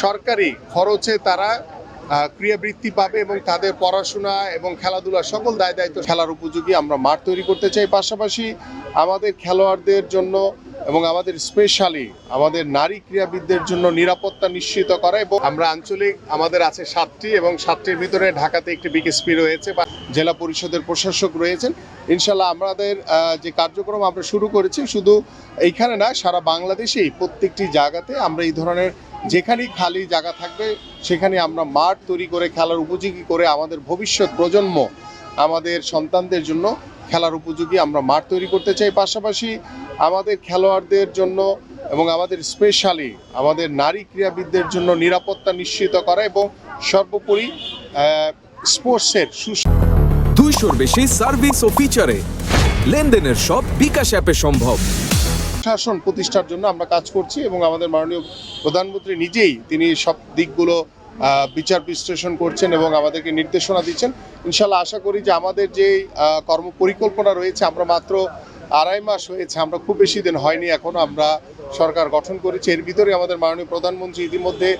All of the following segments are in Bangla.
সরকারি খরচে তারা ক্রীড়াবৃত্তি পাবে এবং তাদের পড়াশোনা এবং খেলাধুলার সকল দায় দায়িত্ব খেলার উপযোগী আমরা মাঠ তৈরি করতে চাই। পাশাপাশি আমাদের খেলোয়াড়দের জন্য এবং আমাদের স্পেশালি আমাদের নারী ক্রীড়াবিদদের জন্য নিরাপত্তা নিশ্চিত করা, এবং আমরা আঞ্চলিক আমাদের আছে 7টি এবং 7টির ভিতরে ঢাকাতে একটি বিকেএসপি রয়েছে বা জেলা পরিষদের প্রশাসক রয়েছেন। ইনশাল্লাহ আমাদের যে কার্যক্রম আমরা শুরু করেছি শুধু এইখানে না, সারা বাংলাদেশেই প্রত্যেকটি জায়গাতে আমরা এই ধরনের যেখানেই খালি জায়গা থাকবে সেখানে আমরা মাঠ তৈরি করে খেলার উপযোগী করে আমাদের ভবিষ্যৎ প্রজন্ম আমাদের সন্তানদের জন্য খেলার উপযোগী আমরা মাঠ তৈরি করতে চাই। পাশাপাশি আমাদের খেলোয়াড়দের জন্য এবং আমাদের স্পেশালি আমাদের নারী ক্রীড়াবিদদের জন্য নিরাপত্তা নিশ্চিত করা এবং সর্বোপরি স্পোর্টসের 200-র বেশি সার্ভিস ও ফিচারে লেনদেনের সব বিকাশ অ্যাপে সম্ভব। শাসন প্রতিষ্ঠার জন্য আমরা কাজ করছি এবং আমাদের মাননীয় প্রধানমন্ত্রী নিজেই তিনি সব দিকগুলো বিচার বিশ্লেষণ করছেন এবং আমাদেরকে নির্দেশনা দিচ্ছেন। ইনশাল্লাহ আশা করি যে আমাদের যে কর্ম পরিকল্পনা রয়েছে, আমরা মাত্র 2.5 মাস হয়েছে, আমরা খুব বেশি দিন হয়নি এখনো আমরা সরকার গঠন করেছি। এর ভিতরে আমাদের মাননীয় প্রধানমন্ত্রী ইতিমধ্যে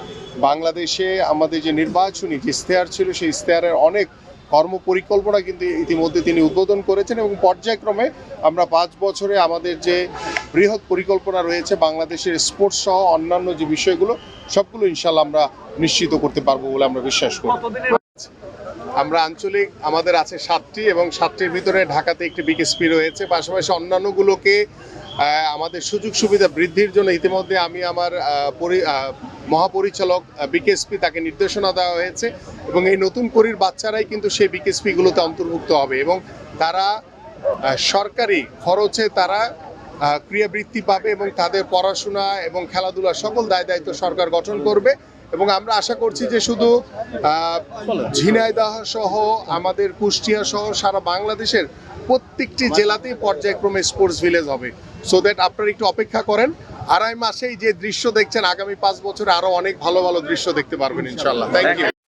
বাংলাদেশে আমাদের যে নির্বাচনী যে ইশতেহার ছিল সেই ইশতেহারের অনেক কর্ম পরিকল্পনা কিন্তু ইতিমধ্যে তিনি উদ্বোধন করেছেন এবং পর্যায়ক্রমে আমরা 5 বছরে আমাদের যে বৃহৎ পরিকল্পনা রয়েছে বাংলাদেশের স্পোর্টস সহ অন্যান্য যে বিষয়গুলো সবগুলো ইনশাল্লাহ আমরা নিশ্চিত করতে পারবো বলে আমরা বিশ্বাস করি। আমরা আঞ্চলিক আমাদের আছে 7টি এবং 7টির ভিতরে ঢাকাতে একটি বিকেএসপি রয়েছে। পাশাপাশি অন্যান্যগুলোকে আমাদের সুযোগ সুবিধা বৃদ্ধির জন্য ইতিমধ্যে আমি আমার মহাপরিচালক বিকেএসপি তাকে নির্দেশনা দেওয়া হয়েছে এবং এই নতুন করির বাচ্চারাই কিন্তু সেই বিকেএসপিগুলোতে অন্তর্ভুক্ত হবে এবং তারা সরকারি খরচে তারা ক্রীড়াবৃত্তি পাবে এবং তাদের পড়াশোনা এবং খেলাধুলার সকল দায় দায়িত্ব সরকার গঠন করবে। এবং আমরা আশা করছি যে শুধু ঝিনাইদহ সহ আমাদের কুষ্টিয়া সহ সারা বাংলাদেশের প্রত্যেকটি জেলাতেই পর্যায়ক্রমে স্পোর্টস ভিলেজ হবে। সো দ্যাট আপনারা একটু অপেক্ষা করেন, 2.5 মাসেই যে দৃশ্য দেখছেন আগামী 5 বছরে আরো অনেক ভালো ভালো দৃশ্য দেখতে পারবেন ইনশাল্লাহ। Thank you.